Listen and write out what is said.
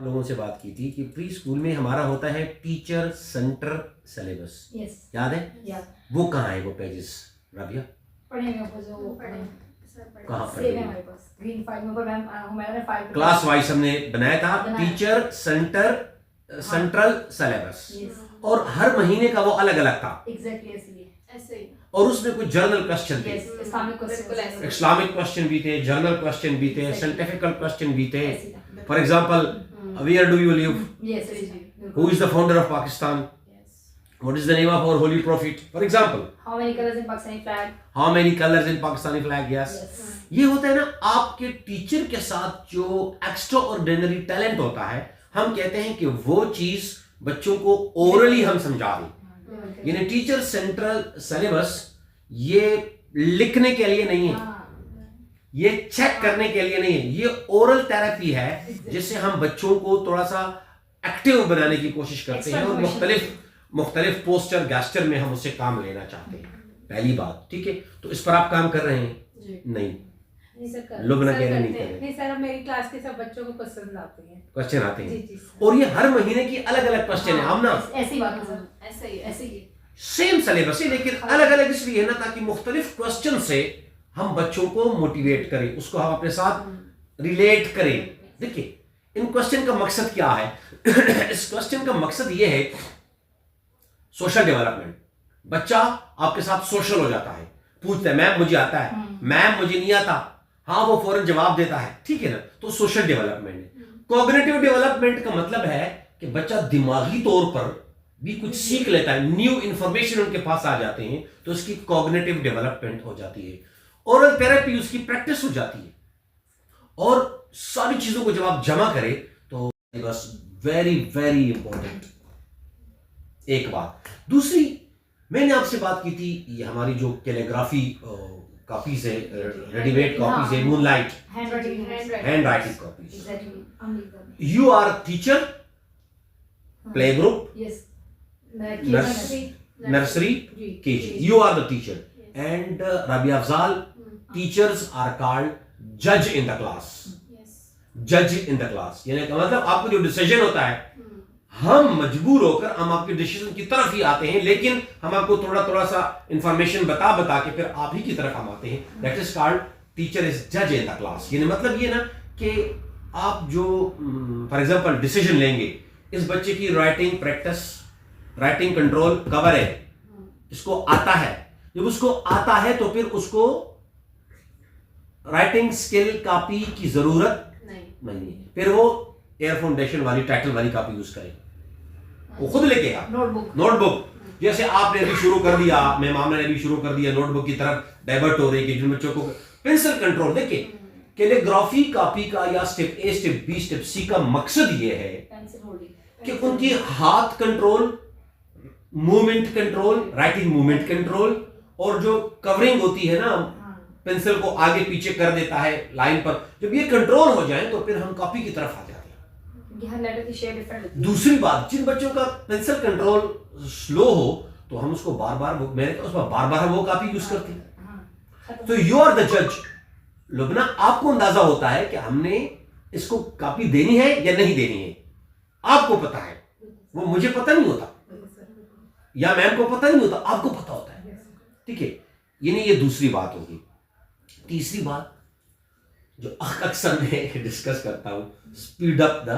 लोगों से बात की थी कि प्री स्कूल में हमारा होता है टीचर सेंटर सिलेबस। याद है? वो कहाँ है वो पेजेस राबिया? पढ़ेंगे वो जो कहाँ सेव है हमारे पास ग्रीन फाइल में, पर मैम हमारे फाइल क्लास वाइज हमने बनाया था टीचर सेंटर सेंट्रल सिलेबस, और हर महीने का वो अलग अलग था। एग्जैक्टली ऐसे ही। और उसमें कुछ जर्नल क्वेश्चन थे, इस्लामिक क्वेश्चन भी थे, जर्नल क्वेश्चन भी थे, साइंटिफिकल क्वेश्चन भी थे। For example, where do you live? Who is the founder of Pakistan? What is the name of our holy prophet? For example, how many colors in Pakistani flag? How many colors in Pakistani flag? Yes. ये होता है ना, आपके teacher के साथ जो extra ordinary talent होता है, हम कहते हैं कि वो चीज बच्चों को ओरली हम समझा दें। यानी टीचर सेंट्रल सिलेबस ये लिखने के लिए नहीं है, ये चेक करने के लिए नहीं है, ये ओरल थेरेपी है जिससे हम बच्चों को थोड़ा सा एक्टिव बनाने की कोशिश करते हैं और मुख्तलिफ पोस्टर गैस्टर में हम उससे काम लेना चाहते हैं। पहली बात, ठीक है? तो इस पर आप काम कर रहे हैं? नहीं, लुबना कह रहे नहीं कर रहे। नहीं सर, मेरी क्लास के सब बच्चों को क्वेश्चन आते हैं। जी, जी, और ये हर महीने की अलग अलग क्वेश्चन है। हम ना ऐसी बात है सर, ऐसे ही सेम सिलेबस है लेकिन अलग अलग इसलिए है ना ताकि मुख्तलिफ क्वेश्चन से हम बच्चों को मोटिवेट करें, उसको हम अपने साथ रिलेट करें। देखिए, इन क्वेश्चन का मकसद क्या है? इस क्वेश्चन का मकसद ये है सोशल डेवलपमेंट। बच्चा आपके साथ सोशल हो जाता है, पूछता है मैम मुझे आता है, मैम मुझे नहीं आता, हाँ वो फौरन जवाब देता है, ठीक है ना? तो सोशल डेवलपमेंट है। कॉग्निटिव डेवलपमेंट का मतलब है कि बच्चा दिमागी तौर पर भी कुछ सीख लेता है, न्यू इंफॉर्मेशन उनके पास आ जाते हैं, तो उसकी कॉग्निटिव डेवलपमेंट हो जाती है। ओरल थेरेपी उसकी प्रैक्टिस हो जाती है, और सारी चीजों को जब आप जमा करें तो बस वेरी वेरी इंपॉर्टेंट एक बात। दूसरी, मैंने आपसे बात की थी, ये हमारी जो कैलीग्राफी कॉपीज है, रेडीमेड कॉपीज है, moonlight hand writing copies. You are teacher, play group, nursery, KG, you are the teacher and Rabia Afzal, teachers are called जज इन द क्लास। जज इन द क्लास यानी मतलब आपको जो डिसीजन होता है, हम मजबूर होकर हम आपके डिसीजन की तरफ ही आते हैं, लेकिन हम आपको थोड़ा थोड़ा सा इंफॉर्मेशन बता के फिर आप ही की तरफ हम आते हैं। That is called teacher is जज इन द क्लास। यानी मतलब ये ना कि आप जो फॉर एग्जांपल डिसीजन लेंगे, इस बच्चे की writing practice, writing control cover है, इसको आता है, जब उसको आता है तो फिर उसको राइटिंग स्किल कॉपी की जरूरत नहीं है, फिर वो एयर फाउंडेशन वाली टाइटल वाली कॉपी यूज करें, वो खुद लेके आ नोटबुक जैसे आपने अभी शुरू कर दिया, मैं मामला ने अभी शुरू कर दिया, नोटबुक की तरफ डाइवर्ट हो रही है कि जिन बच्चों को पेंसिल कंट्रोल। देखिए, कैलीग्राफी कॉपी का या स्टेप ए, स्टेप बी, स्टेप सी का मकसद ये है कि उनकी हाथ control, movement control, writing movement control, और जो कवरिंग होती है ना, पेंसिल को आगे पीछे कर देता है लाइन पर, जब ये कंट्रोल हो जाए तो फिर हम कॉपी की तरफ आ जाते हैं। दूसरी बात, जिन बच्चों का पेंसिल कंट्रोल स्लो हो तो हम उसको बार बार वो कॉपी यूज करते हैं। तो यू आर द जज। लुबना, आपको अंदाजा होता है कि हमने इसको कॉपी देनी है या नहीं देनी है, आपको पता है, वो मुझे पता नहीं होता या मैम को पता नहीं होता, आपको पता होता है, ठीक है? यानी ये दूसरी बात होगी। तीसरी बात जो अक्सर मैं डिस्कस करता हूं, स्पीड अप द